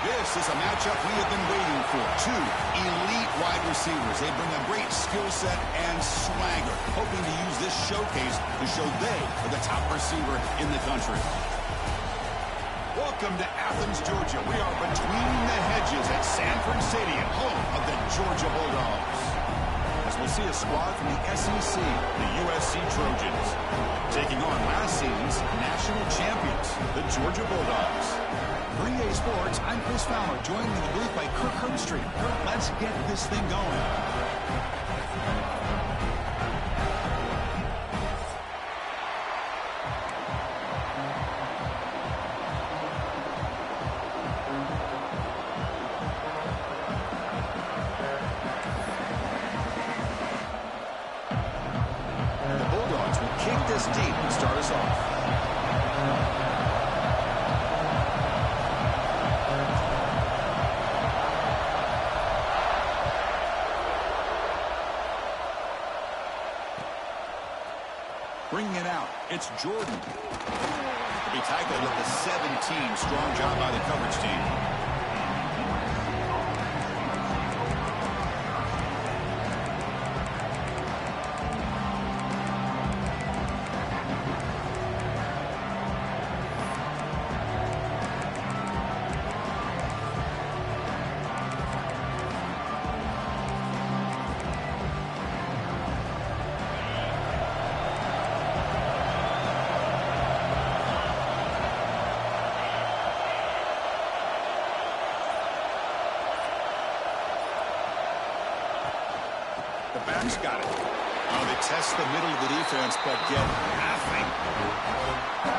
This is a matchup we have been waiting for. Two elite wide receivers. They bring a great skill set and swagger, hoping to use this showcase to show they are the top receiver in the country. Welcome to Athens, Georgia. We are between the hedges at Sanford Stadium, home of the Georgia Bulldogs. As we'll see a squad from the SEC, the USC Trojans, taking on last season's national champions, the Georgia Bulldogs. For EA Sports, I'm Chris Fowler, joined in the booth by Kirk Herbstreit. Kirk, let's get this thing going. The Bulldogs will kick this deep and start us off. Bringing it out, it's Jordan. He tackled with the 17. Strong job by the coverage team. The back's got it. Oh, they test the middle of the defense, but get nothing.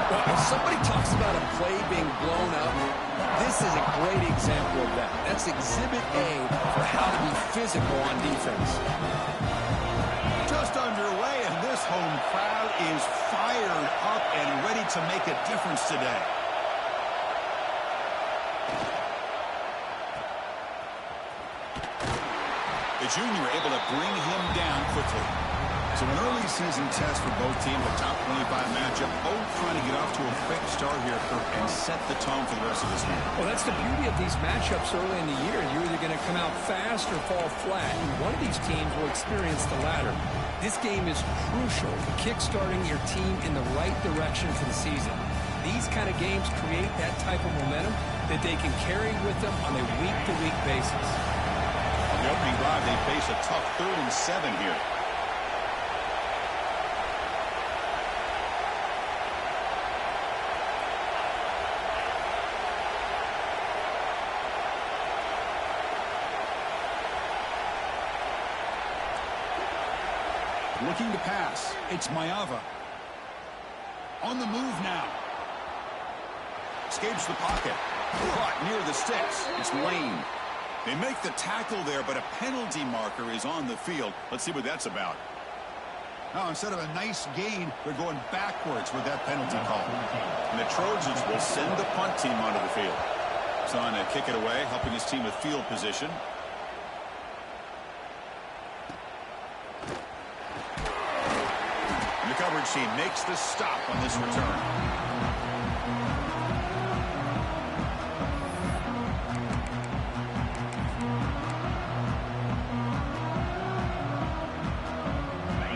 Well, if somebody talks about a play being blown up, this is a great example of that. That's Exhibit A for how to be physical on defense. Just underway, and this home crowd is fired up and ready to make a difference today. The junior able to bring him down quickly. So an early season test for both teams, a top 25 matchup, both trying to get off to a quick start here, Kirk, and set the tone for the rest of this game. Well, that's the beauty of these matchups early in the year. You're either going to come out fast or fall flat, and one of these teams will experience the latter. This game is crucial for kickstarting your team in the right direction for the season. These kind of games create that type of momentum that they can carry with them on a week-to-week basis. On the opening drive, they face a tough 3rd and 7 here. Looking to pass. It's Mayava. On the move now. Escapes the pocket. Caught near the sticks. It's Lane. They make the tackle there, but a penalty marker is on the field. Let's see what that's about. Now, instead of a nice gain, they're going backwards with that penalty call. And the Trojans will send the punt team onto the field. Trying to kick it away, helping his team with field position. And the coverage team makes the stop on this return.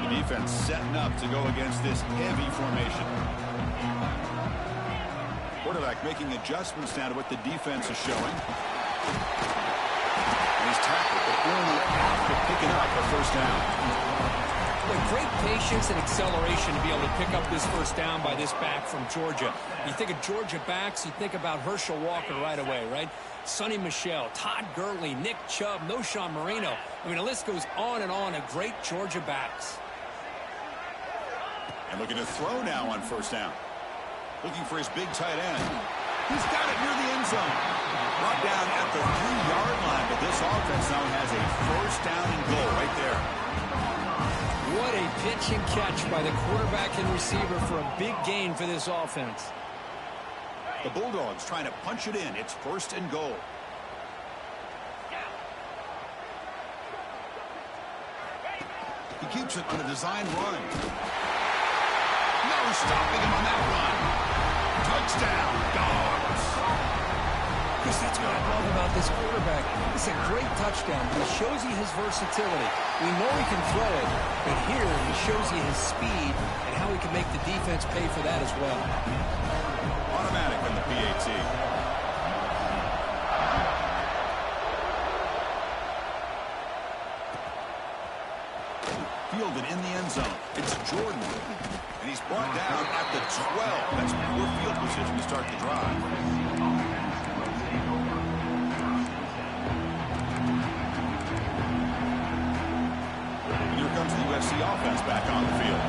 Defense setting up to go against this heavy formation. Quarterback making adjustments now to what the defense is showing. And he's tackled, but only after picking up a first down. With great patience and acceleration to be able to pick up this first down by this back from Georgia. You think of Georgia backs, you think about Herschel Walker right away, right? Sonny Michel, Todd Gurley, Nick Chubb, Noshawn Marino. I mean, the list goes on and on of great Georgia backs. And looking to throw now on first down. Looking for his big tight end. He's got it near the end zone. Brought down at the 3-yard line, but this offense now has a first down and goal right there. What a pitch and catch by the quarterback and receiver for a big gain for this offense. The Bulldogs trying to punch it in. It's first and goal. He keeps it on a design run. No stopping him on that run. Touchdown, Dogs. Chris, that's what I love about this quarterback. It's a great touchdown. He shows you his versatility. We know he can throw it, but here he shows you his speed and how he can make the defense pay for that as well. Automatic in the PAT. Fielded in the end zone. It's Jordan. And he's brought down at the 12. That's poor field position to start the drive. Here comes the USC offense back on the field.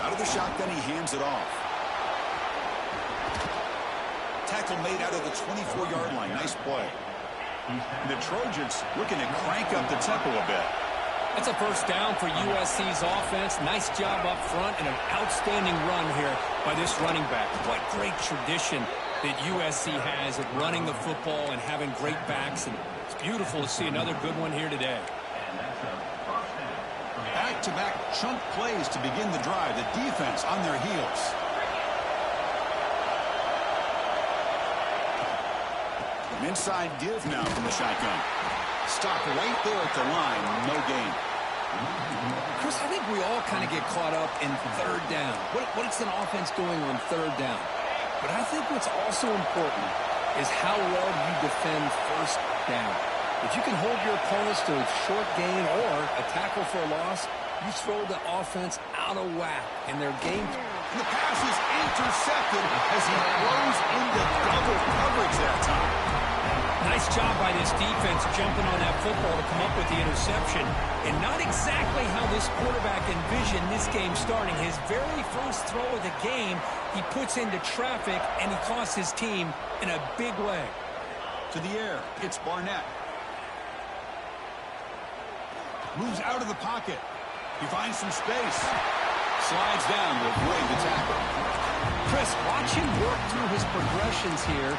Out of the shotgun, he hands it off. Tackle made out of the 24-yard line. Nice play. The Trojans looking to crank up the tempo a bit. That's a first down for USC's offense. Nice job up front and an outstanding run here by this running back. What great tradition that USC has of running the football and having great backs. And it's beautiful to see another good one here today. Back-to-back chunk plays to begin the drive. The defense on their heels. An inside give now from the shotgun. Stop right there at the line. No gain. Chris, I think we all kind of get caught up in third down. What's an offense doing on third down? But I think what's also important is how well you defend first down. If you can hold your opponents to a short gain or a tackle for a loss, you throw the offense out of whack in their game. And the pass is intercepted as he throws into double coverage that time. Nice job by this defense jumping on that football to come up with the interception. And not exactly how this quarterback envisioned this game starting. His very first throw of the game, he puts into traffic, and he costs his team in a big way. To the air, it's Barnett. Moves out of the pocket. He finds some space. Slides down to avoid the tackle. Chris, watch him work through his progressions here.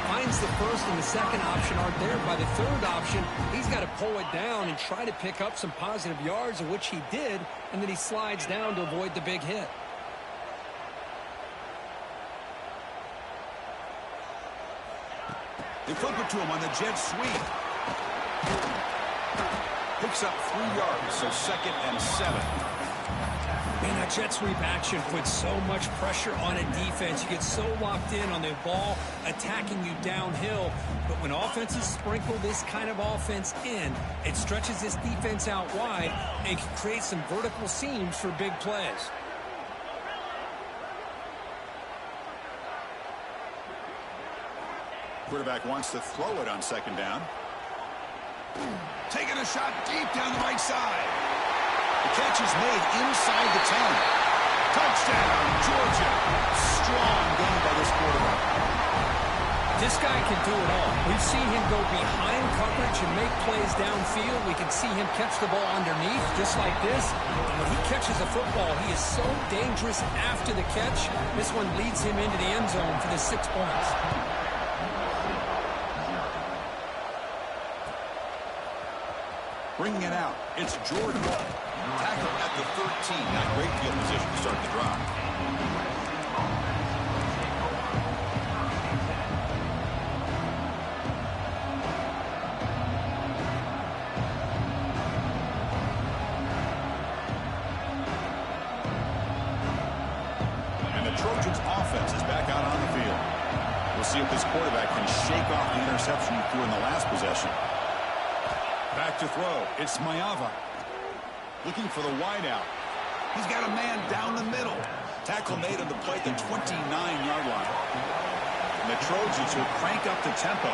Finds the first and the second option aren't there. By the third option, he's got to pull it down and try to pick up some positive yards, of which he did, and then he slides down to avoid the big hit. They flip it to him on the jet sweep. Picks up 3 yards, so 2nd and 7. Man, that jet sweep action puts so much pressure on a defense. You get so locked in on the ball attacking you downhill. But when offenses sprinkle this kind of offense in, it stretches this defense out wide and can create some vertical seams for big plays. Quarterback wants to throw it on 2nd down. Taking a shot deep down the right side. The catch is made inside the 10. Touchdown, Georgia. Strong game by this quarterback. This guy can do it all. We've seen him go behind coverage and make plays downfield. We can see him catch the ball underneath, just like this. And when he catches a football, he is so dangerous after the catch. This one leads him into the end zone for the 6 points. Bringing it out, it's Jordan. Tackle at the 13. Not great field position to start the drive. And the Trojans' offense is back out on the field. We'll see if this quarterback can shake off the interception he threw in the last possession. Back to throw. It's Mayava. Looking for the wideout. He's got a man down the middle. Tackle made on the play at the 29-yard line. And the Trojans will crank up the tempo.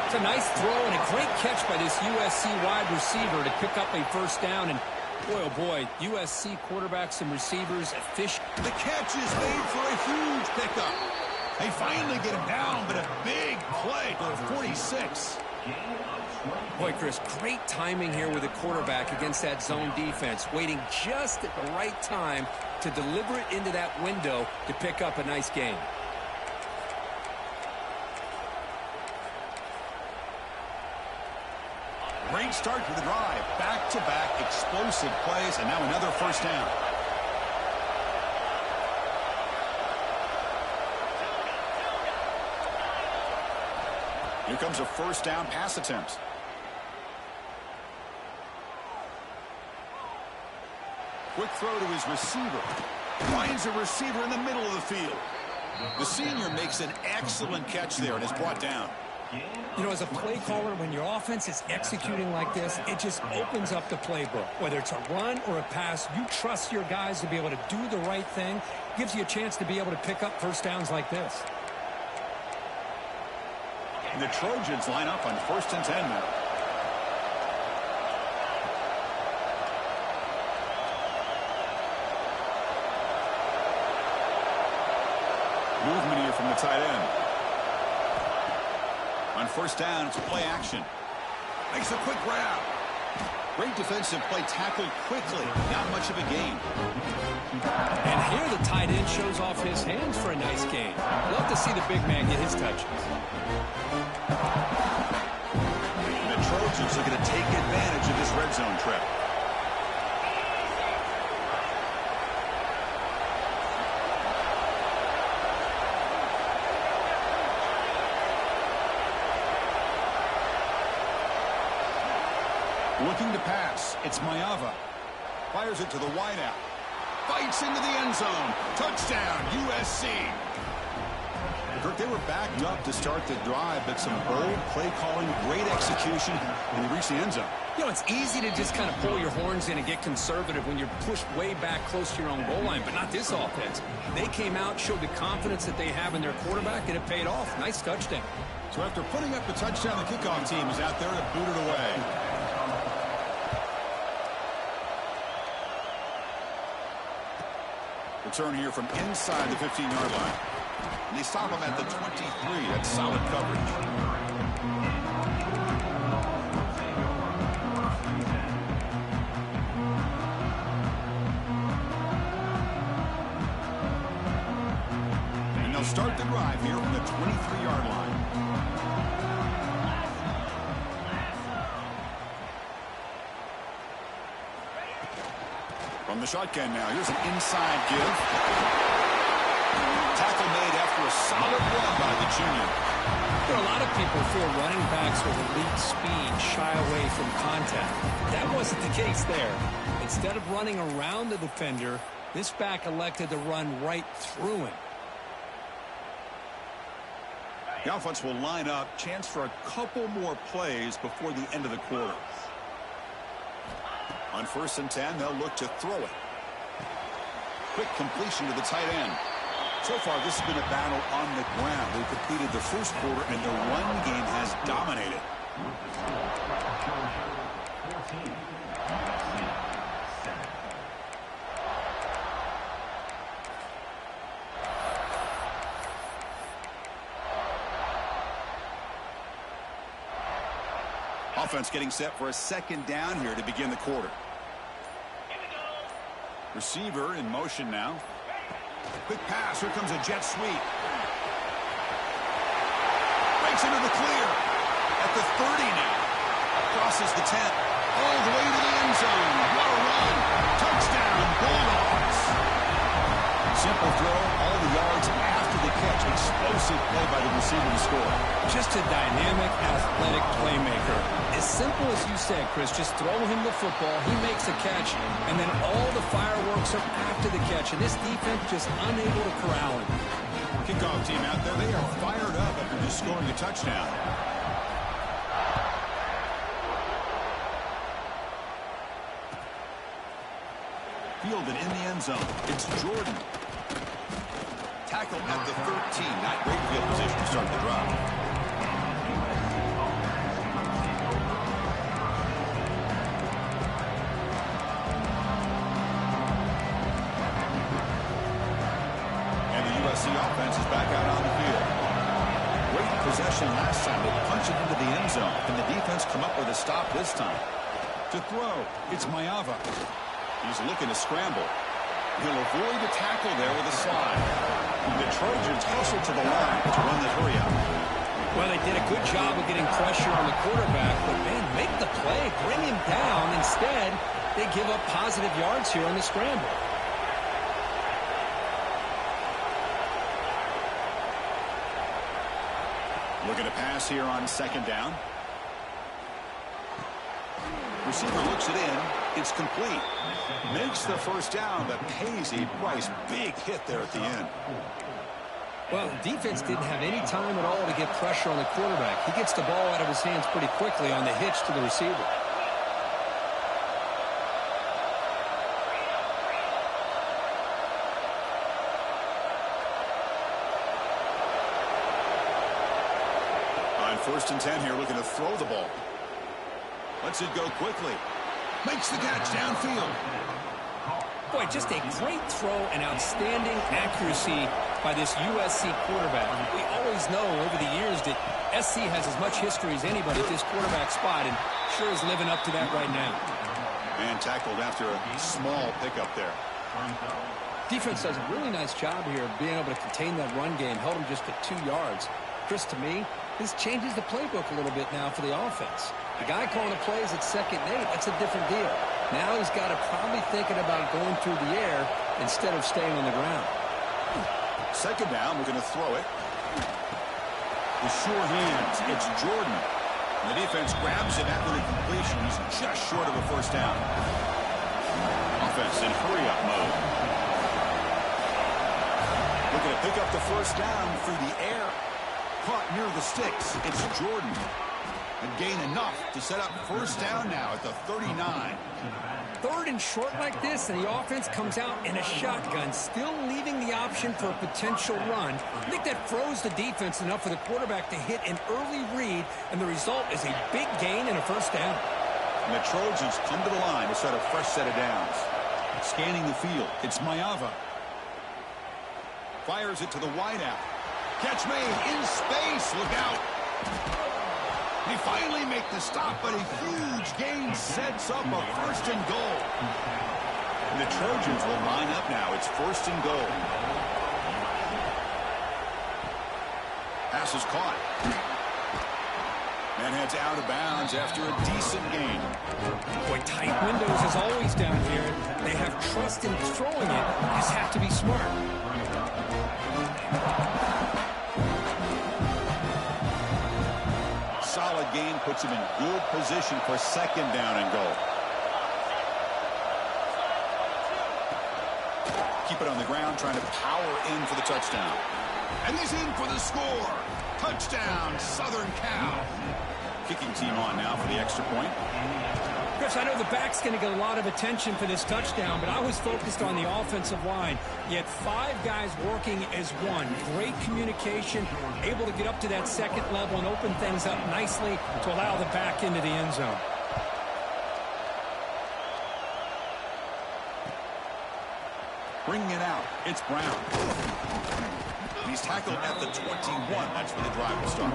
It's a nice throw and a great catch by this USC wide receiver to pick up a first down. And boy, oh boy, USC quarterbacks and receivers efficient. The catch is made for a huge pickup. They finally get him down, but a big play for the 46. Boy, Chris, great timing here with the quarterback against that zone defense, waiting just at the right time to deliver it into that window to pick up a nice gain. Great start to the drive. Back-to-back explosive plays, and now another first down. Here comes a first down pass attempt. Quick throw to his receiver. Finds a receiver in the middle of the field. The senior makes an excellent catch there and is brought down. You know, as a play caller, when your offense is executing like this, it just opens up the playbook. Whether it's a run or a pass, you trust your guys to be able to do the right thing. Gives you a chance to be able to pick up first downs like this. And the Trojans line up on 1st and 10 now. Movement here from the tight end. On 1st down, it's play action. Makes a quick grab. Great defensive play, tackled quickly. Not much of a gain. And here the tight end shows off his hands for a nice gain. Love to see the big man get his touches. And the Trojans are going to take advantage of this red zone trip. Looking to pass. It's Maiava. Fires it to the wideout. Fights into the end zone. Touchdown, USC. Kirk, they were backed up to start the drive, but some bold play calling, great execution, and they reached the end zone. You know, it's easy to just kind of pull your horns in and get conservative when you're pushed way back close to your own goal line, but not this offense. They came out, showed the confidence that they have in their quarterback, and it paid off. Nice touchdown. So after putting up the touchdown, the kickoff team is out there to boot it away. Return here from inside the 15-yard line. And they stop him at the 23. That's solid coverage. And they'll start the drive here from the 23-yard line. From the shotgun now. Here's an inside give. Tackle made after a solid run by the junior. You know, a lot of people feel running backs with elite speed shy away from contact. That wasn't the case there. Instead of running around the defender, this back elected to run right through him. The offense will line up. Chance for a couple more plays before the end of the quarter. On 1st and 10, they'll look to throw it. Quick completion to the tight end. So far, this has been a battle on the ground. They completed the first quarter, and the run game has dominated. Offense getting set for a 2nd down here to begin the quarter. Receiver in motion now. Quick pass. Here comes a jet sweep. Breaks into the clear. At the 30 now. Crosses the 10. All the way to the end zone. What a run. Touchdown, Bulldogs. Simple throw. All the yards after the catch. Explosive play by the receiver to score. Just a dynamic, athletic playmaker. As simple as you said, Chris, just throw him the football, he makes a catch, and then all the fireworks are after the catch, and this defense just unable to corral him. Kickoff team out there, they are fired up after just scoring a touchdown. Fielded in the end zone. It's Jordan. Tackle at the 13. Not great field position to start the drive. The offense is back out on the field. Great possession last time. They punch it into the end zone. Can the defense come up with a stop this time? To throw, it's Maiava. He's looking to scramble. He'll avoid the tackle there with a slide. And the Trojans hustle to the line to run the hurry out. Well, they did a good job of getting pressure on the quarterback, but man, make the play, bring him down. Instead, they give up positive yards here on the scramble. Looking to pass here on second down. Receiver looks it in. It's complete. Makes the first down, but pays a price. Big hit there at the end. Well, the defense didn't have any time at all to get pressure on the quarterback. He gets the ball out of his hands pretty quickly on the hitch to the receiver. On 1st and 10 here, looking to throw the ball. Lets it go quickly. Makes the catch downfield. Boy, just a great throw and outstanding accuracy by this USC quarterback. We always know over the years that SC has as much history as anybody at this quarterback spot, and sure is living up to that right now. And tackled after a small pickup there. Defense does a really nice job here of being able to contain that run game, held him just at 2 yards. Chris, to me, this changes the playbook a little bit now for the offense. The guy calling the plays at 2nd and 8, that's a different deal. Now he's got to probably thinking about going through the air instead of staying on the ground. 2nd down, we're going to throw it. With sure hands, it's Jordan. And the defense grabs it after the completion. He's just short of a 1st down. Offense in hurry-up mode. Looking to pick up the 1st down through the air. Caught near the sticks. It's Jordan. And gain enough to set up 1st down now at the 39. 3rd and short like this, and the offense comes out in a shotgun, still leaving the option for a potential run. I think that froze the defense enough for the quarterback to hit an early read, and the result is a big gain and a 1st down. And the Trojans come to the line to set a fresh set of downs. Scanning the field, it's Mayava. Fires it to the wideout. Catch made in space. Look out. They finally make the stop, but a huge gain sets up a 1st and goal. And the Trojans will line up now. It's 1st and goal. Pass is caught. And heads out of bounds after a decent gain. Boy, tight windows as always down here. They have trust in throwing it. Just have to be smart. Solid gain puts him in good position for 2nd down and goal. Keep it on the ground, trying to power in for the touchdown. And he's in for the score. Touchdown, Southern Cal. Kicking team on now for the extra point. Chris, I know the back's going to get a lot of attention for this touchdown, but I was focused on the offensive line. You had 5 guys working as one. Great communication, able to get up to that 2nd level and open things up nicely to allow the back into the end zone. Bringing it out, it's Brown. He's tackled at the 21. That's where the drive will start.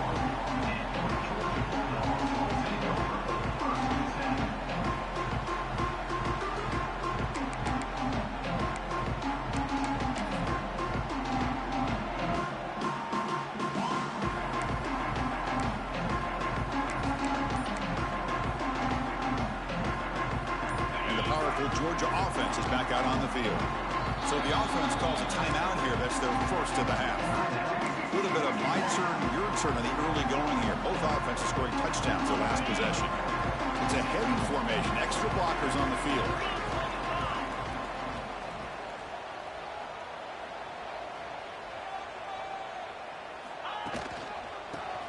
Georgia offense is back out on the field. So the offense calls a timeout here. That's their 1st of the half. A little bit of my turn, your turn in the early going here. Both offenses scoring touchdowns their last possession. It's a heavy formation. Extra blockers on the field.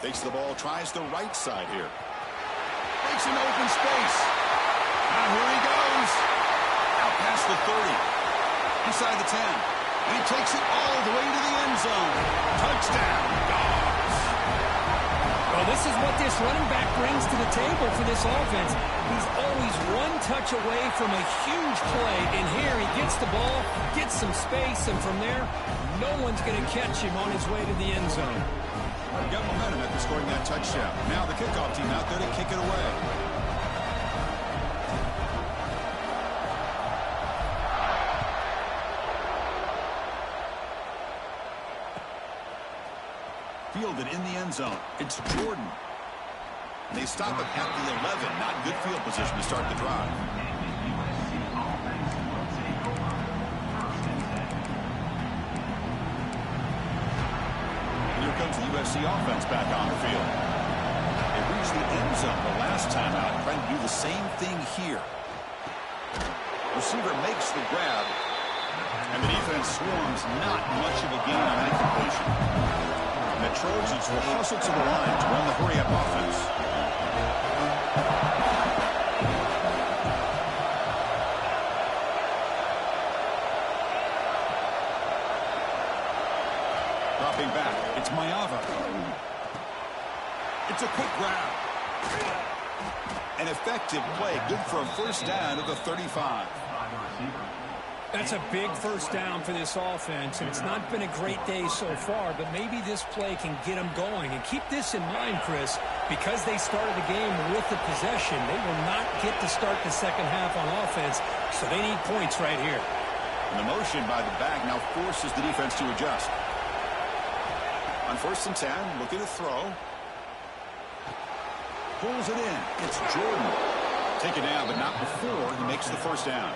Takes the ball, tries the right side here. Breaks an open space. Now here he goes. Out past the 30. Inside the 10. And he takes it all the way to the end zone. Touchdown, Dogs. Well, this is what this running back brings to the table for this offense. He's always one touch away from a huge play. And here he gets the ball, gets some space, and from there, no one's going to catch him on his way to the end zone. Got momentum after scoring that touchdown. Now the kickoff team out there to kick it away. Fielded in the end zone. It's Jordan. And they stop it at the 11. Not good field position to start the drive. And here comes the USC offense back on the field. They reached the end zone the last time out, trying to do the same thing here. Receiver makes the grab, and the defense swarms. Not much of a gain on that completion. And the Trojans will hustle to the line to run the hurry-up offense. Dropping back, it's Maiava. It's a quick grab. An effective play, good for a first down at the 35. That's a big first down for this offense, and it's not been a great day so far, but maybe this play can get them going. And keep this in mind, Chris, because they started the game with the possession, they will not get to start the second half on offense, so they need points right here. And the motion by the back now forces the defense to adjust. On 1st and 10, looking to throw. Pulls it in. It's Jordan. Taken down, but not before he makes the first down.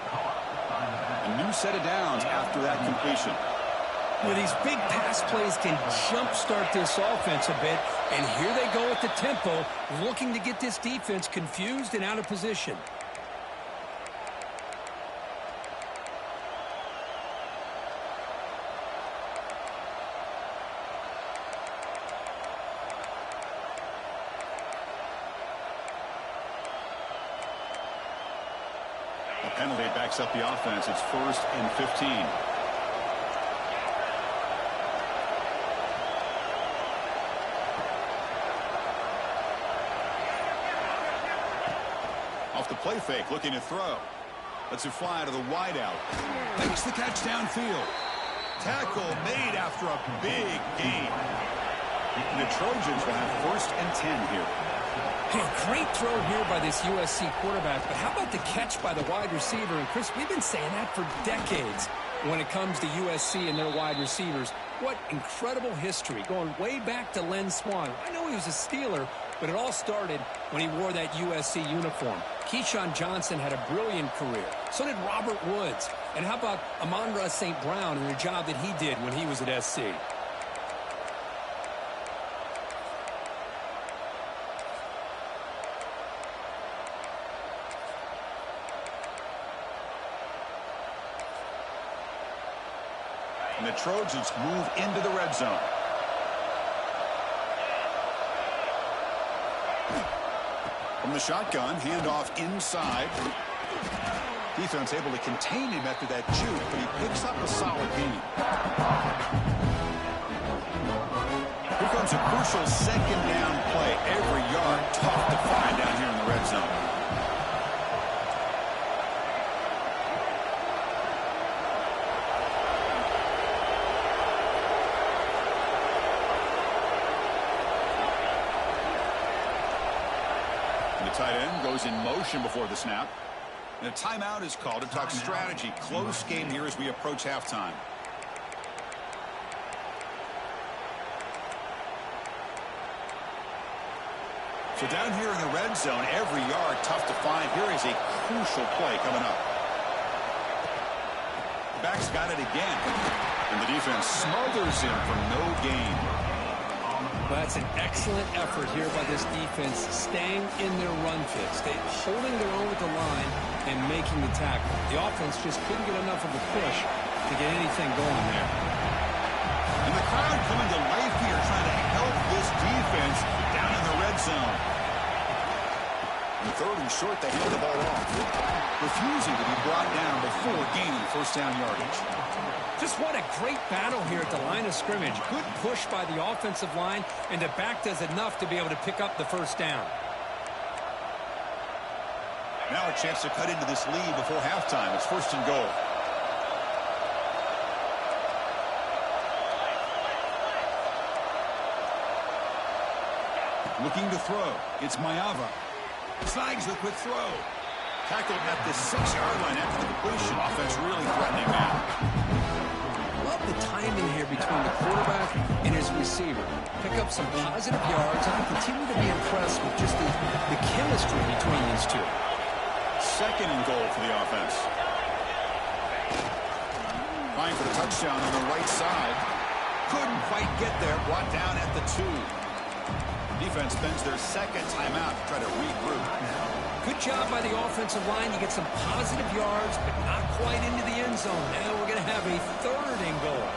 A new set of downs after that completion. Well, these big pass plays can jumpstart this offense a bit, and here they go at the tempo, looking to get this defense confused and out of position. Penalty backs up the offense. It's 1st and 15. Off the play fake, looking to throw. Lets it fly to the wideout. Makes the catch downfield. Tackle made after a big gain. And the Trojans will have 1st and 10 here. Hey, great throw here by this USC quarterback, but how about the catch by the wide receiver? And, Chris, we've been saying that for decades when it comes to USC and their wide receivers. What incredible history, going way back to Len Swan. I know he was a Steeler, but it all started when he wore that USC uniform. Keyshawn Johnson had a brilliant career. So did Robert Woods. And how about Amon-Ra St. Brown and the job that he did when he was at SC? And the Trojans move into the red zone. From the shotgun, handoff inside. Defense able to contain him after that juke, but he picks up a solid gain. Here comes a crucial second down play. Every yard tough to find down here in the red zone. Tight end goes in motion before the snap. And a timeout is called to talk strategy. Close game here as we approach halftime. So down here in the red zone, every yard tough to find. Here is a crucial play coming up. The back's got it again. And the defense smothers him for no gain. Well, that's an excellent effort here by this defense, staying in their run fits. They're holding their own with the line and making the tackle. The offense just couldn't get enough of a push to get anything going there. And the crowd coming to life here, trying to help this defense down in the red zone. And 3rd and short, they hand the ball off, refusing to be brought down before gaining first down yardage. Just what a great battle here at the line of scrimmage. Good push by the offensive line, and the back does enough to be able to pick up the first down. Now a chance to cut into this lead before halftime. It's 1st and goal. Looking to throw. It's Maiava. Snags the quick throw. Tackled at the 6-yard line after the completion. Offense really threatening now. Love the timing here between the quarterback and his receiver. Pick up some positive yards, and I continue to be impressed with just the chemistry between these two. 2nd and goal for the offense. Vying for the touchdown on the right side. Couldn't quite get there. Brought down at the 2. Defense spends their second timeout to try to regroup. Good job by the offensive line. You get some positive yards, but not quite into the end zone. Now we're going to have a 3rd and goal.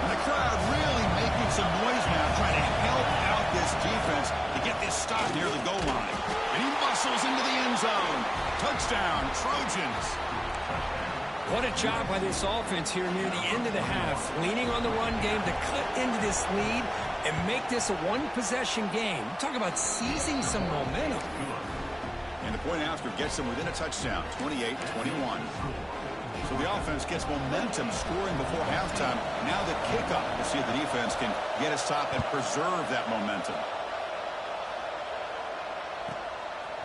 And the crowd really making some noise now, trying to help out this defense to get this stop near the goal line. And he muscles into the end zone. Touchdown, Trojans. What a job by this offense here near the end of the half, leaning on the run game to cut into this lead and make this a one-possession game. Talk about seizing some momentum. And the point after gets them within a touchdown, 28-21. So the offense gets momentum scoring before halftime. Now the kickoff. We'll see if the defense can get a stop and preserve that momentum.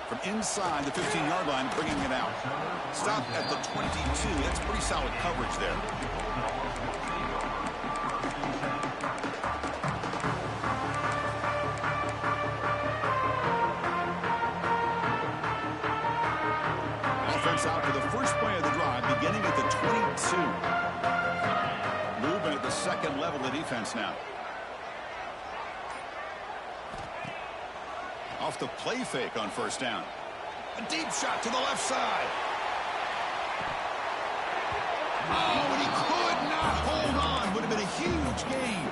From inside the 15-yard line, bringing it out. Stop at the 22. That's pretty solid coverage there. Offense out to the first play of the drive, beginning at the 22. Moving at the second level of defense now. Off the play fake on first down. A deep shot to the left side. Oh, and he could not hold on. Would have been a huge gain.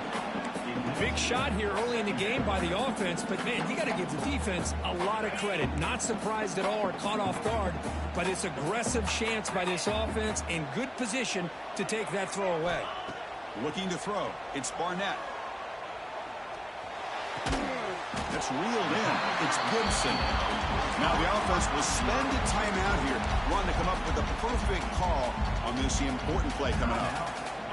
Big shot here early in the game by the offense, but, man, you got to give the defense a lot of credit. Not surprised at all or caught off guard, but it's aggressive chance by this offense in good position to take that throw away. Looking to throw. It's Barnett. That's reeled in. It's Gibson. Now the offense will spend a timeout here, wanting to come up with the perfect call on this important play coming up.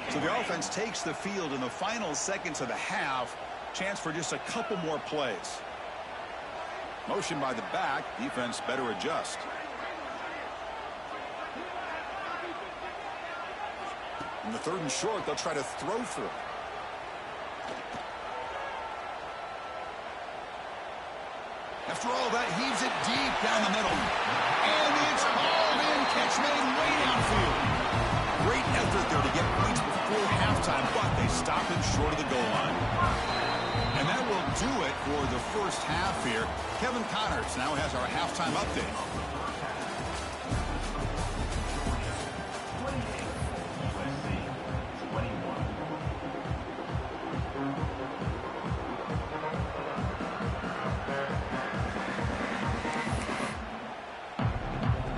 So the offense takes the field in the final seconds of the half. Chance for just a couple more plays. Motion by the back. Defense better adjust. In the 3rd and short, they'll try to throw for it. After all that, heaves it deep down the middle. And it's hauled in. Catch made way downfield. Great effort there to get points before halftime, but they stop him short of the goal line. And that will do it for the first half here. Kevin Connors now has our halftime update.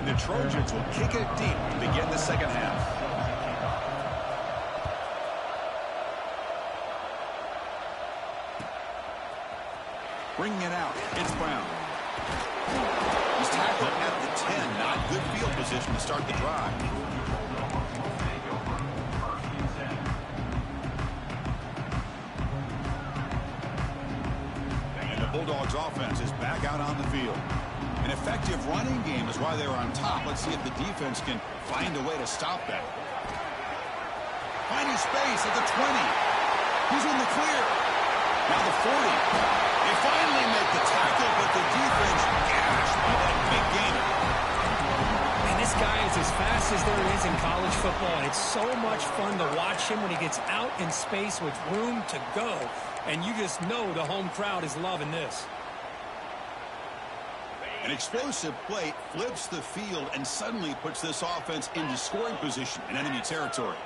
The Trojans will kick it deep to begin the second half. Bringing it out, it's Brown. He's tackled at the 10. Not good field position to start the drive. And the Bulldogs offense is back out on the field. An effective running game is why they were on top. Let's see if the defense can find a way to stop that. Finding space at the 20. He's in the clear. Now the 40. They finally make the tackle, but the defense gashed by that big gainer. And this guy is as fast as there is in college football, and it's so much fun to watch him when he gets out in space with room to go. And you just know the home crowd is loving this. An explosive play flips the field and suddenly puts this offense into scoring position in enemy territory.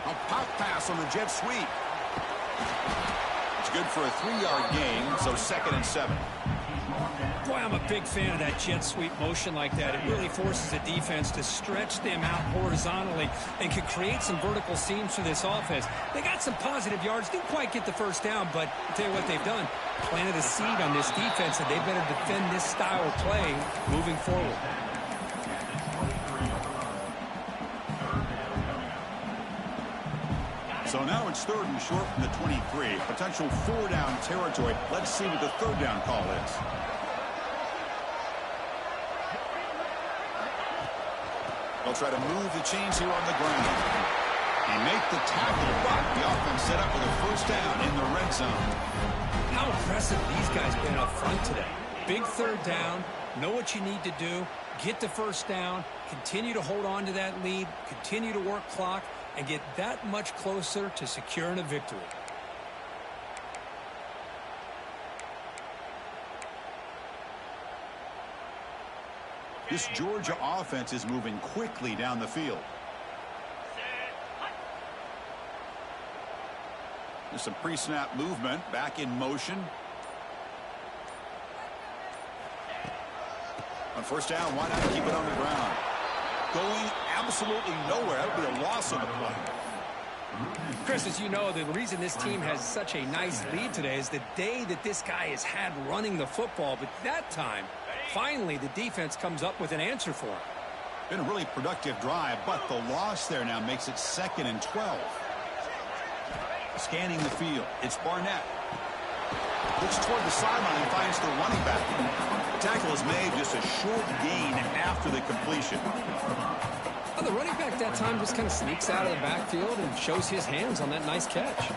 A pop pass on the jet sweep. It's good for a 3-yard gain, so 2nd and 7. Boy, I'm a big fan of that jet sweep motion like that. It really forces the defense to stretch them out horizontally and can create some vertical seams for this offense. They got some positive yards, didn't quite get the first down, but I'll tell you what they've done. Planted a seed on this defense, and they better defend this style of play moving forward. So now it's 3rd and short from the 23. Potential 4-down territory. Let's see what the 3rd down call is. They'll try to move the chains here on the ground. They make the tackle, but the offense set up with a 1st down in the red zone. How impressive these guys been up front today. Big 3rd down. Know what you need to do. Get the first down, continue to hold on to that lead, continue to work clock, and get that much closer to securing a victory. This Georgia offense is moving quickly down the field. There's some pre-snap movement, back in motion. On first down, why not keep it on the ground? Going absolutely nowhere. That would be a loss on the play. Chris, as you know, the reason this team has such a nice lead today is the day that this guy has had running the football. But that time, finally, the defense comes up with an answer for him. Been a really productive drive, but the loss there now makes it 2nd and 12. Scanning the field, it's Barnett. Looks toward the sideline and finds the running back. The tackle is made, just a short gain after the completion. Well, the running back that time just kind of sneaks out of the backfield and shows his hands on that nice catch.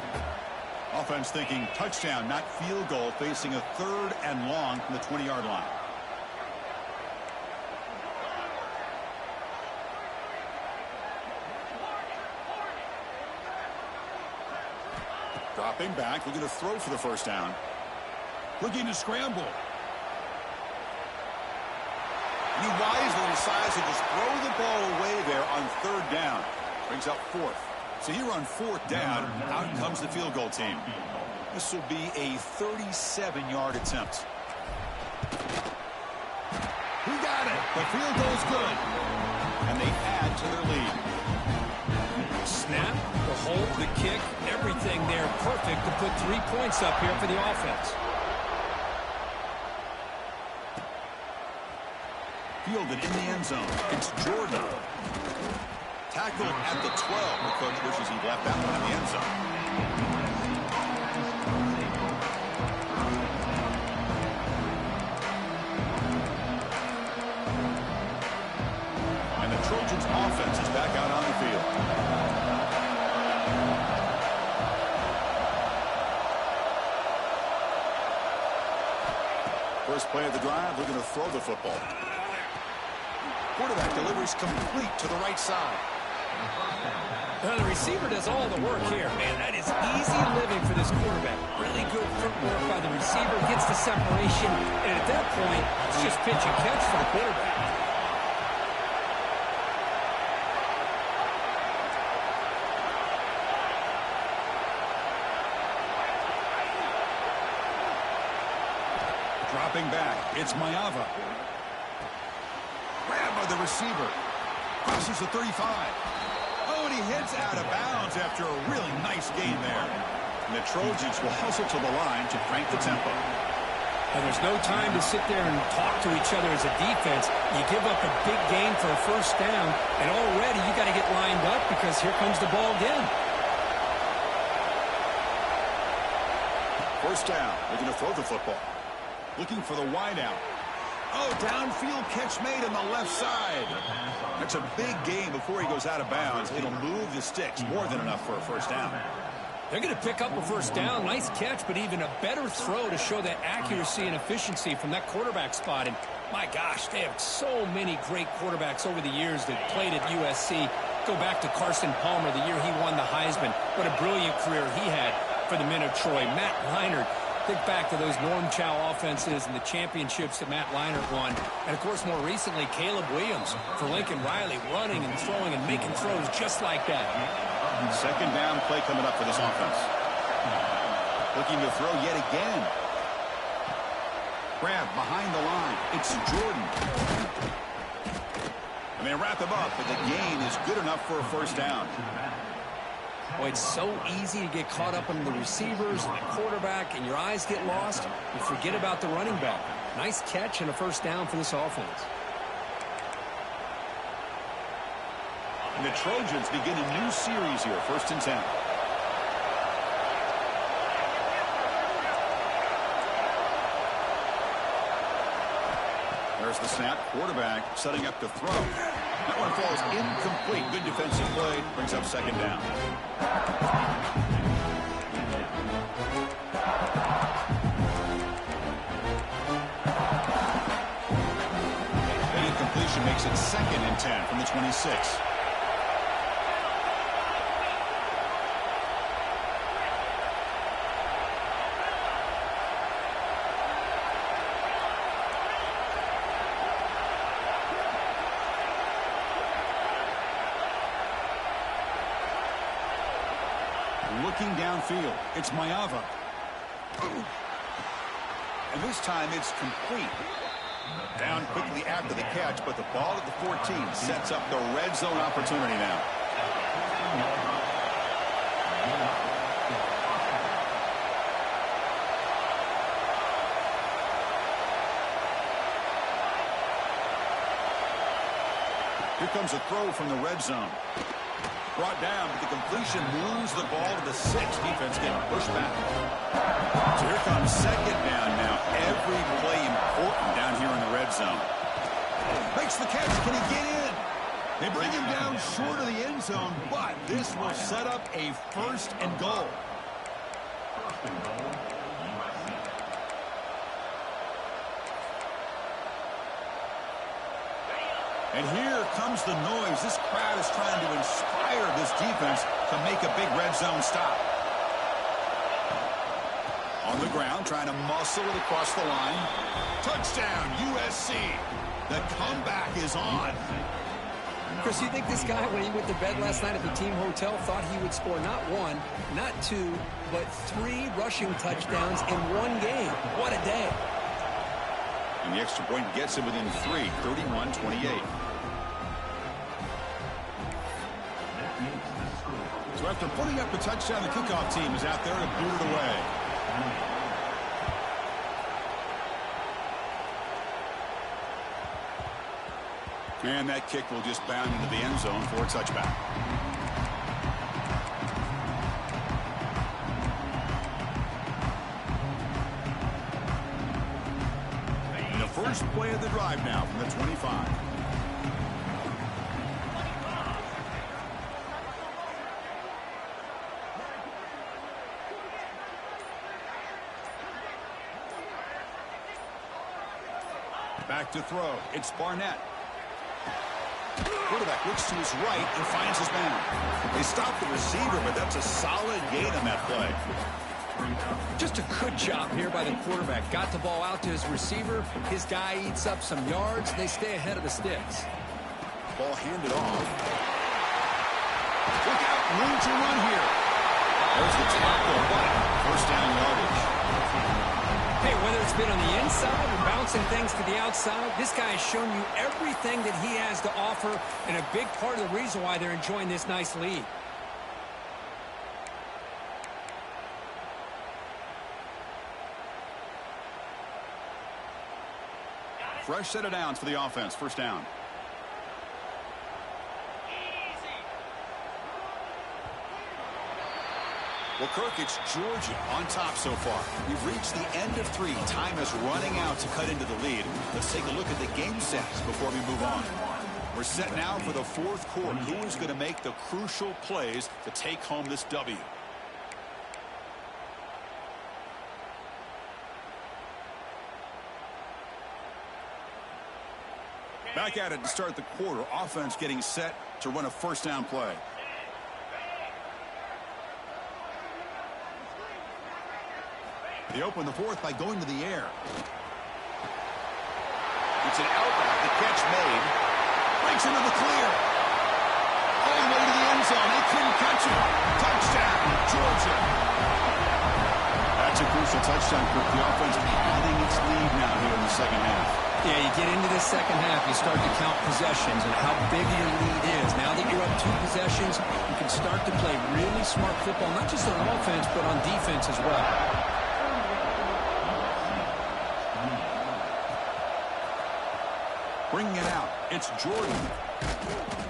Offense thinking touchdown, not field goal, facing a 3rd and long from the 20-yard line. Dropping back, looking to throw for the first down. Looking to scramble. He wisely decides to just throw the ball away there on 3rd down. Brings up 4th. So here on 4th down, out comes the field goal team. This will be a 37-yard attempt. He got it. The field goal's good. And they add to their lead. Snap, the hold, the kick, everything there perfect to put 3 points up here for the offense. Fielded in the end zone. It's Jordan. Tackled at the 12. The coach wishes he left that one in the end zone. And the Trojans' offense is back out on the field. First play of the drive, looking to throw the football. Quarterback delivers complete to the right side. Well, the receiver does all the work here. Man, that is easy living for this quarterback. Really good footwork by the receiver, gets the separation, and at that point, it's just pitch and catch for the quarterback. Dropping back, it's Mayava. Grab by the receiver. Crosses the 35. Oh, and he heads out of bounds after a really nice gain there. And the Trojans will hustle to the line to crank the tempo. And there's no time to sit there and talk to each other as a defense. You give up a big gain for a first down, and already you got to get lined up because here comes the ball again. First down, looking to throw the football. Looking for the wideout. Oh, downfield catch made on the left side. That's a big gain before he goes out of bounds. It'll move the sticks, more than enough for a first down. They're going to pick up a first down. Nice catch, but even a better throw to show that accuracy and efficiency from that quarterback spot. And my gosh, they have so many great quarterbacks over the years that played at USC. Go back to Carson Palmer, the year he won the Heisman. What a brilliant career he had for the men of Troy. Matt Leinart. Think back to those Norm Chow offenses and the championships that Matt Leinart won. And, of course, more recently, Caleb Williams for Lincoln Riley, running and throwing and making throws just like that. Second down play coming up for this offense. Looking to throw yet again. Grab behind the line. It's Jordan. And they wrap him up, but the gain is good enough for a first down. Boy, it's so easy to get caught up in the receivers and the quarterback, and your eyes get lost. You forget about the running back. Nice catch and a first down for this offense. And the Trojans begin a new series here, 1st and 10. There's the snap. Quarterback setting up to throw. That one falls incomplete. Good defensive play. Brings up second down. An incompletion makes it 2nd and 10 from the 26. Looking downfield, it's Maiava. And this time it's complete. Down quickly after the catch, but the ball at the 14 sets up the red zone opportunity now. Here comes a throw from the red zone. Brought down, but the completion moves the ball to the 6. Defense getting pushed back. So here comes 2nd down now. Every play important down here in the red zone. Makes the catch. Can he get in? They bring him down short of the end zone, but this will set up a 1st and goal. And here comes the noise. This crowd is trying to inspire this defense to make a big red zone stop. On the ground, trying to muscle it across the line. Touchdown, USC. The comeback is on. Chris, you think this guy, when he went to bed last night at the team hotel, thought he would score not 1, not 2, but 3 rushing touchdowns in one game? What a day. And the extra point gets him within 3, 31-28. So after putting up the touchdown, the kickoff team is out there to boot it away. And that kick will just bound into the end zone for a touchback. The first play of the drive now from the 25. Back to throw. It's Barnett. Quarterback looks to his right and finds his man. They stop the receiver, but that's a solid gain on that play. Just a good job here by the quarterback. Got the ball out to his receiver. His guy eats up some yards. They stay ahead of the sticks. Ball handed off. Look out, room to run here. There's the tackle, but 1st down yardage. Hey, whether it's been on the inside or bouncing things to the outside, this guy has shown you everything that he has to offer, and a big part of the reason why they're enjoying this nice lead. Fresh set of downs for the offense. 1st down. Well, Kirk, it's Georgia on top so far. We've reached the end of 3. Time is running out to cut into the lead. Let's take a look at the game sets before we move on. We're set now for the 4th quarter. Who is going to make the crucial plays to take home this W? Back at it to start the quarter. Offense getting set to run a 1st down play. They open the 4th by going to the air. It's an out route. The catch made. Breaks into the clear. All the way to the end zone. They couldn't catch it. Touchdown, Georgia. That's a crucial touchdown, Kirk. The offense padding its lead now here in the 2nd half. Yeah, you get into the 2nd half, you start to count possessions and how big your lead is. Now that you're up 2 possessions, you can start to play really smart football, not just on offense, but on defense as well. Bringing it out, it's Jordan.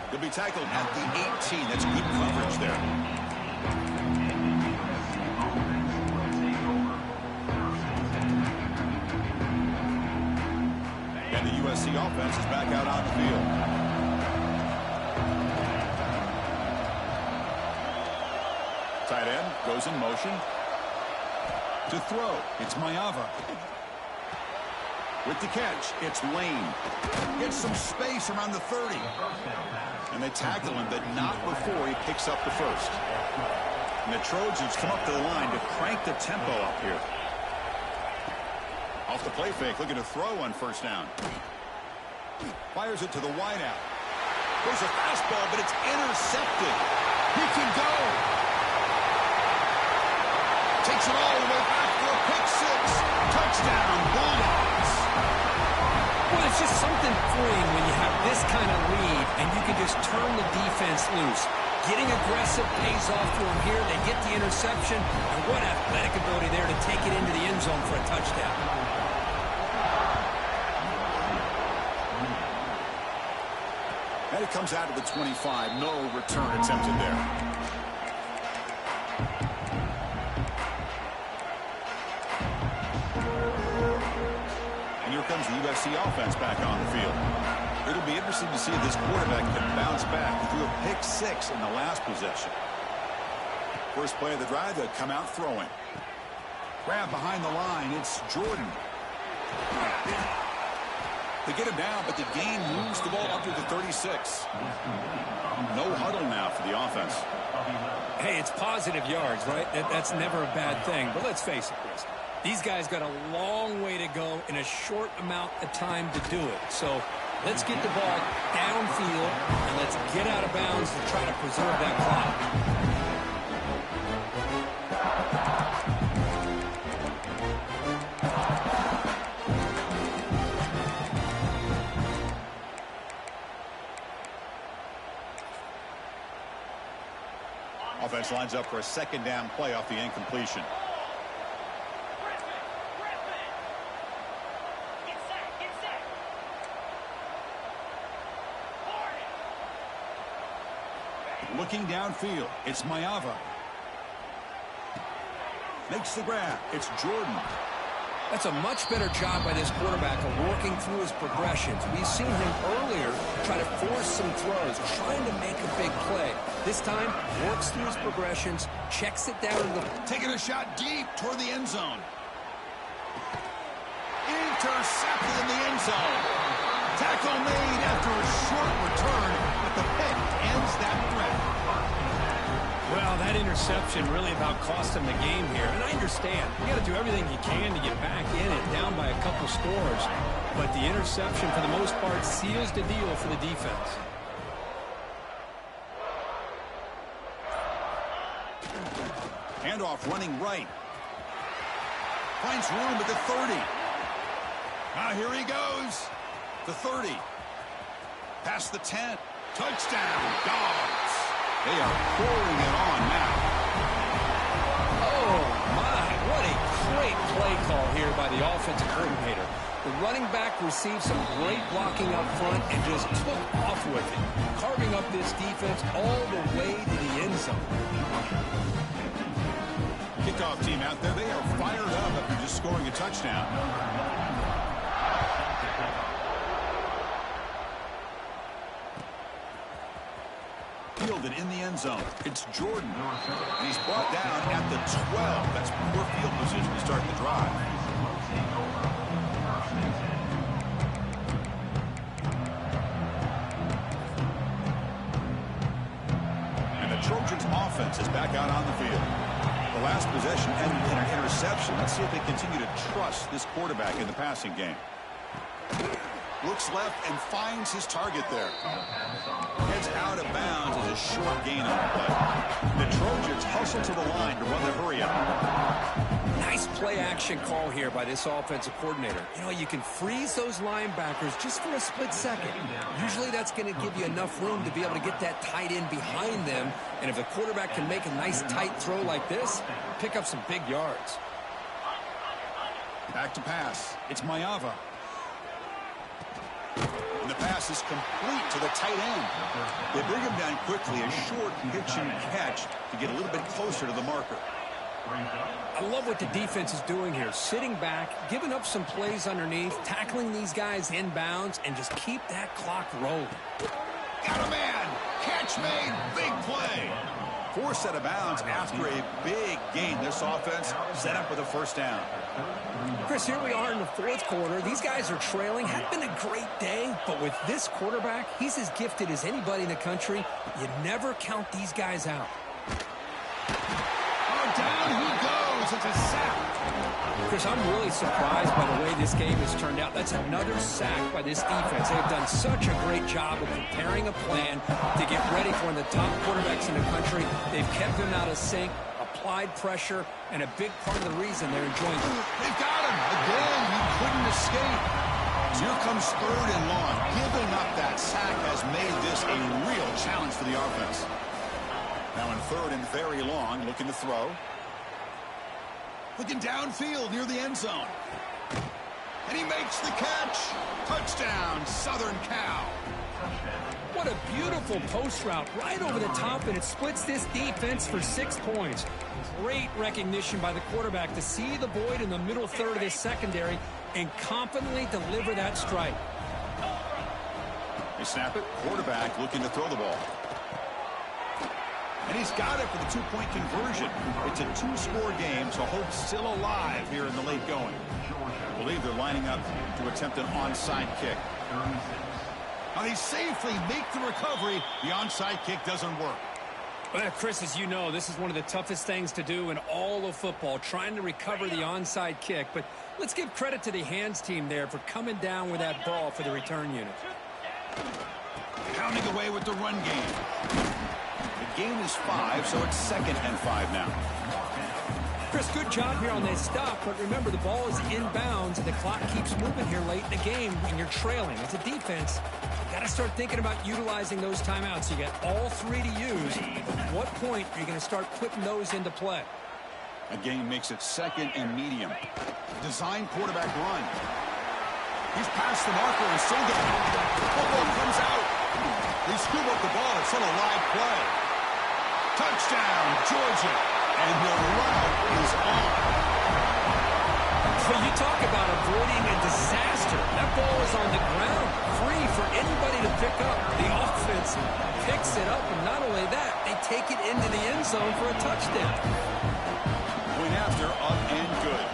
He'll be tackled at the 18. That's good coverage there. And the USC offense is back out on the field. Tight end goes in motion. To throw, it's Maiava. With the catch, it's Lane. Gets some space around the 30. And they tackle him, but not before he picks up the first. And the Trojans come up to the line to crank the tempo up here. Off the play fake, looking to throw on first down. Fires it to the wideout. There's a fastball, but it's intercepted. He can go. Takes it all the way back for a pick six. Touchdown, Bulldogs. Well, it's just something freeing when you have this kind of lead and you can just turn the defense loose. Getting aggressive pays off for them here. They get the interception, and what athletic ability there to take it into the end zone for a touchdown. And it comes out of the 25. No return attempted there. And here comes the USC offense back on the field. It'll be interesting to see if this quarterback can bounce back. He threw a pick six in the last possession. First play of the drive, they come out throwing. Grab behind the line. It's Jordan. They get him down, but the gain moves the ball up to the 36. No huddle now for the offense. Hey, it's positive yards, right? That's never a bad thing. But let's face it, Chris. These guys got a long way to go in a short amount of time to do it. So let's get the ball downfield, and let's get out of bounds to try to preserve that clock. Offense lines up for a second down play off the incompletion. Looking downfield, it's Maiava. Makes the grab. It's Jordan. That's a much better job by this quarterback of working through his progressions. We've seen him earlier try to force some throws, trying to make a big play. This time, works through his progressions, checks it down to the... Taking a shot deep toward the end zone. Intercepted in the end zone. Tackle made after a short return, but the pick ends that threat. Well, that interception really about cost him the game here. And I understand. You got to do everything you can to get back in it, down by a couple scores. But the interception, for the most part, seals the deal for the defense. Handoff running right. Finds room at the 30. Here he goes. The 30. Past the 10. Touchdown, Dogs. They are pouring it on now. Oh, my. What a great play call here by the offensive coordinator. The running back received some great blocking up front and just took off with it, carving up this defense all the way to the end zone. Kickoff team out there, they are fired up after just scoring a touchdown. Fielded in the end zone. It's Jordan. And he's brought down at the 12. That's poor field position to start the drive. And the Trojans offense is back out on the field. The last possession ended in an interception. Let's see if they continue to trust this quarterback in the passing game. Looks left and finds his target there. Heads out of bounds as a short gain on the play. The Trojans hustle to the line to run the hurry up. Nice play action call here by this offensive coordinator. You know, you can freeze those linebackers just for a split second. Usually that's going to give you enough room to be able to get that tight end behind them. And if the quarterback can make a nice tight throw like this, pick up some big yards. Back to pass. It's Maiava. And the pass is complete to the tight end. They bring him down quickly, a short pitch and catch to get a little bit closer to the marker. I love what the defense is doing here. Sitting back, giving up some plays underneath, tackling these guys inbounds, and just keep that clock rolling. Got a man. Catch made. Big play. Forced out of bounds after a big gain. This offense set up with a first down. Chris, here we are in the fourth quarter. These guys are trailing. Had been a great day, but with this quarterback, he's as gifted as anybody in the country. You never count these guys out. Oh, down he goes. It's a sack. Chris, I'm really surprised by the way this game has turned out. That's another sack by this defense. They've done such a great job of preparing a plan to get ready for one of the top quarterbacks in the country. They've kept him out of sync, applied pressure, and a big part of the reason they're enjoying it. They've got him. Again, he couldn't escape. So here comes 3rd and long. Giving up that sack has made this a real challenge for the offense. Now in 3rd and very long, looking to throw. Looking downfield near the end zone. And he makes the catch. Touchdown, Southern Cal. What a beautiful post route right over the top, and it splits this defense for 6 points. Great recognition by the quarterback to see the void in the middle third of this secondary and confidently deliver that strike. They snap it. Quarterback looking to throw the ball. And he's got it for the 2-point conversion. It's a 2-score game, so hope's still alive here in the late going. I believe they're lining up to attempt an onside kick. Now they safely make the recovery. The onside kick doesn't work. Well, Chris, as you know, this is one of the toughest things to do in all of football, trying to recover the onside kick. But let's give credit to the hands team there for coming down with that ball for the return unit. Pounding away with the run game. The gain is 5, so it's 2nd and 5 now. Chris, good job here on that stop, but remember the ball is inbounds and the clock keeps moving here late in the game and you're trailing. As a defense, you got to start thinking about utilizing those timeouts. You got all 3 to use. At what point are you going to start putting those into play? A gain makes it 2nd and medium. Design quarterback run. He's past the marker and still going. Football comes out. They scoop up the ball. It's still a live play. Touchdown, Georgia. And the route is on. Well, you talk about avoiding a disaster. That ball is on the ground, free for anybody to pick up. The offense picks it up, and not only that, they take it into the end zone for a touchdown. Point after, up and good.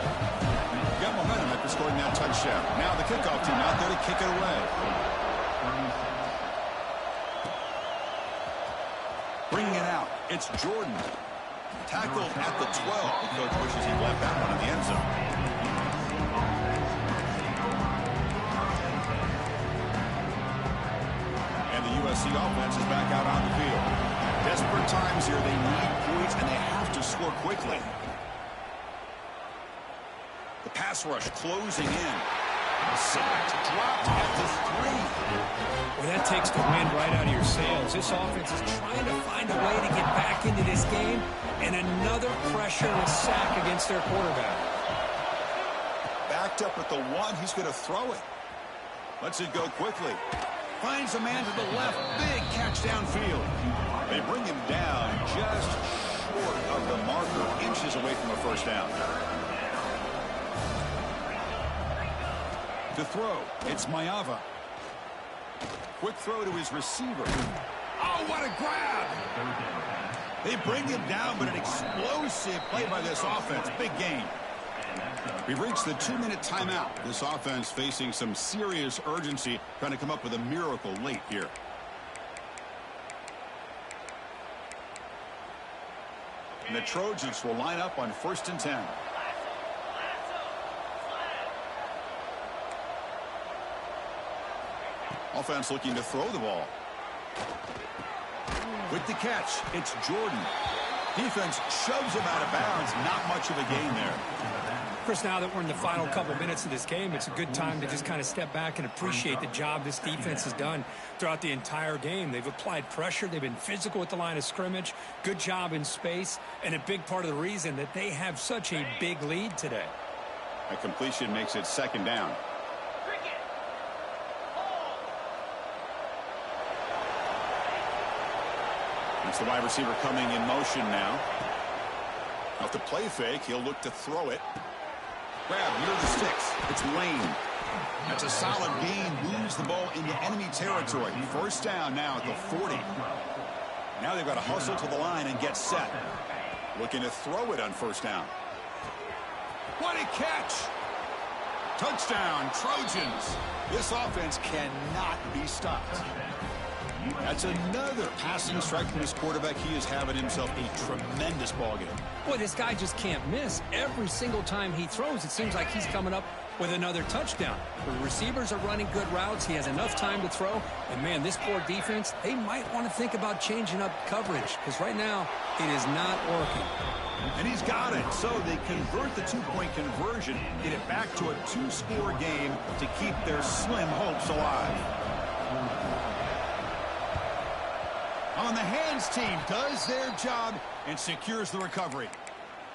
Got momentum after scoring that touchdown. Now the kickoff team out there to kick it away. Bringing it out, it's Jordan. Tackled at the 12. The coach wishes he left that one in the end zone. And the USC offense is back out on the field. Desperate times here. They need points, and they have to score quickly. The pass rush closing in. Sacked, dropped at the 3. Well, that takes the wind right out of your sails. This offense is trying to find a way to get back into this game, and another pressure and a sack against their quarterback. Backed up at the 1. He's going to throw it. Lets it go quickly. Finds a man to the left. Big catch downfield. They bring him down just short of the marker, inches away from a first down. To throw, it's Mayava. Quick throw to his receiver. Oh, what a grab! They bring him down, but an explosive play by this offense. Big game. We've reached the 2-minute timeout. This offense facing some serious urgency, trying to come up with a miracle late here. And the Trojans will line up on 1st and 10. Offense looking to throw the ball. With the catch, it's Jordan. Defense shoves him out of bounds. Not much of a gain there. Chris, now that we're in the final couple minutes of this game, it's a good time to just kind of step back and appreciate the job this defense has done throughout the entire game. They've applied pressure. They've been physical at the line of scrimmage. Good job in space. And a big part of the reason that they have such a big lead today. A completion makes it 2nd down. It's the wide receiver coming in motion now. Off the play fake, he'll look to throw it. Grab near the sticks. It's Lane. That's a solid gain. Moves the ball into enemy territory. First down now at the 40. Now they've got to hustle to the line and get set. Looking to throw it on first down. What a catch! Touchdown, Trojans. This offense cannot be stopped. That's another passing strike from this quarterback. He is having himself a tremendous ballgame. Boy, this guy just can't miss. Every single time he throws, it seems like he's coming up with another touchdown. The receivers are running good routes. He has enough time to throw. And, man, this poor defense, they might want to think about changing up coverage because right now it is not working. And he's got it. So they convert the two-point conversion, get it back to a two-score game to keep their slim hopes alive. On the hands team does their job and secures the recovery.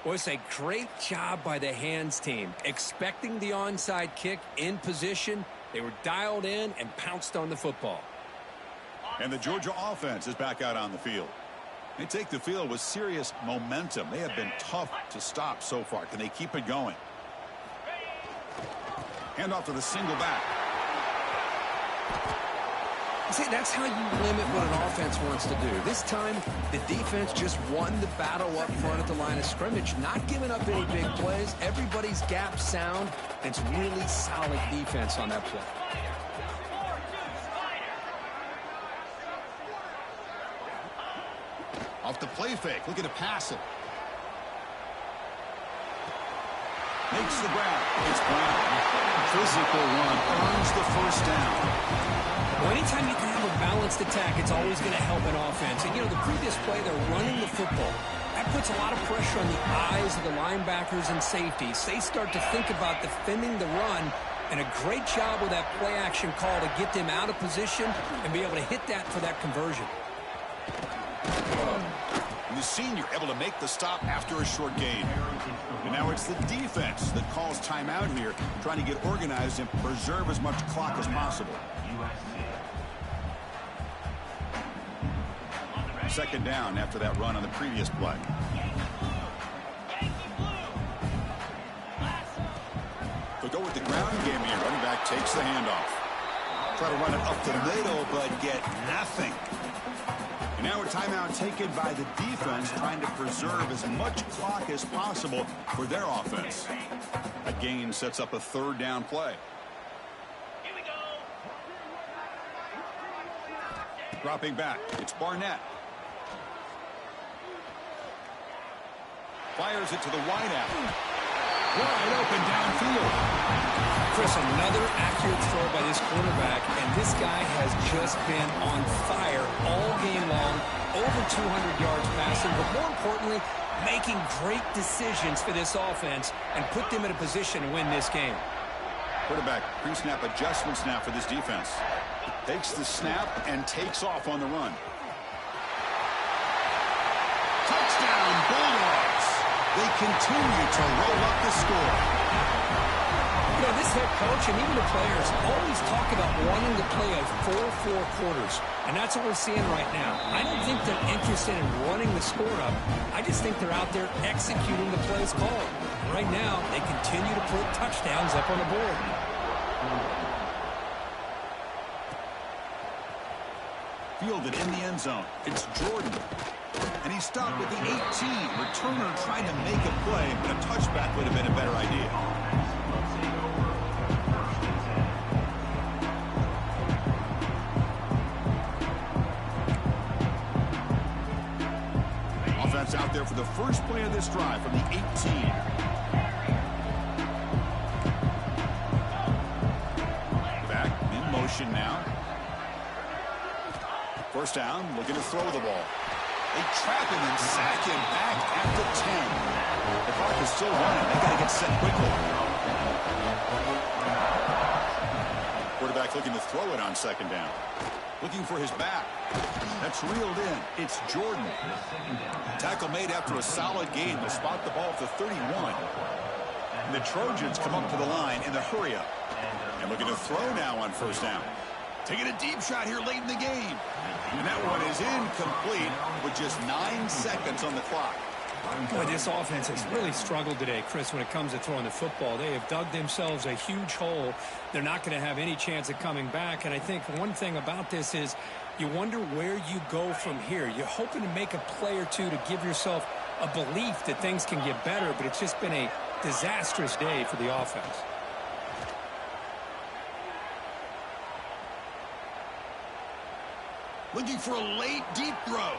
Well, it's a great job by the hands team. Expecting the onside kick in position, they were dialed in and pounced on the football. And the Georgia offense is back out on the field. They take the field with serious momentum. They have been tough to stop so far. Can they keep it going? Hand off to the single back. See, that's how you limit what an offense wants to do. This time, the defense just won the battle up front at the line of scrimmage, not giving up any big plays. Everybody's gap sound. It's really solid defense on that play. Off the play fake, looking to pass it. Makes the grab. It's Brown. Physical run, earns the first down. Well, anytime you can have a balanced attack, it's always going to help an offense. And, you know, the previous play, they're running the football. That puts a lot of pressure on the eyes of the linebackers and safeties. They start to think about defending the run, and a great job with that play-action call to get them out of position and be able to hit that for that conversion. And the senior able to make the stop after a short gain. And now it's the defense that calls timeout here, trying to get organized and preserve as much clock as possible. Second down after that run on the previous play. They'll go with the ground game here. Running back takes the handoff. Try to run it up the middle, but get nothing. And now a timeout taken by the defense, trying to preserve as much clock as possible for their offense. A gain sets up a third down play. Here we go. Dropping back, it's Barnett. Fires it to the wideout. Wide open downfield. Chris, another accurate throw by this quarterback, and this guy has just been on fire all game long. Over 200 yards passing, but more importantly, making great decisions for this offense and put them in a position to win this game. Quarterback pre-snap adjustments now for this defense. Takes the snap and takes off on the run. Touchdown, Bulldogs. They continue to roll up the score. You know, this head coach and even the players always talk about wanting to play a 4-4 quarters, and that's what we're seeing right now. I don't think they're interested in running the score up. I just think they're out there executing the plays called. Right now, they continue to put touchdowns up on the board. Fielded in the end zone. It's Jordan. And he stopped at the 18. Returner trying to make a play, but a touchback would have been a better idea. Offense out there for the first play of this drive from the 18. Back in motion now. First down, looking to throw the ball. They trap him and sack him back at the 10. The clock is still running. They got to get set quickly. Quarterback looking to throw it on second down. Looking for his back. That's reeled in. It's Jordan. Tackle made after a solid gain. They'll spot the ball at the 31. And the Trojans come up to the line in the hurry up. And looking to throw now on first down. Taking a deep shot here late in the game. And that one is incomplete with just 9 seconds on the clock. Boy, this offense has really struggled today, Chris, when it comes to throwing the football. They have dug themselves a huge hole. They're not going to have any chance of coming back. And I think one thing about this is You wonder where you go from here. You're hoping to make a play or two to give yourself a belief that things can get better, but it's just been a disastrous day for the offense. Looking for a late, deep throw.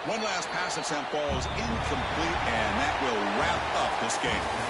One last pass at Sam falls incomplete, and that will wrap up this game.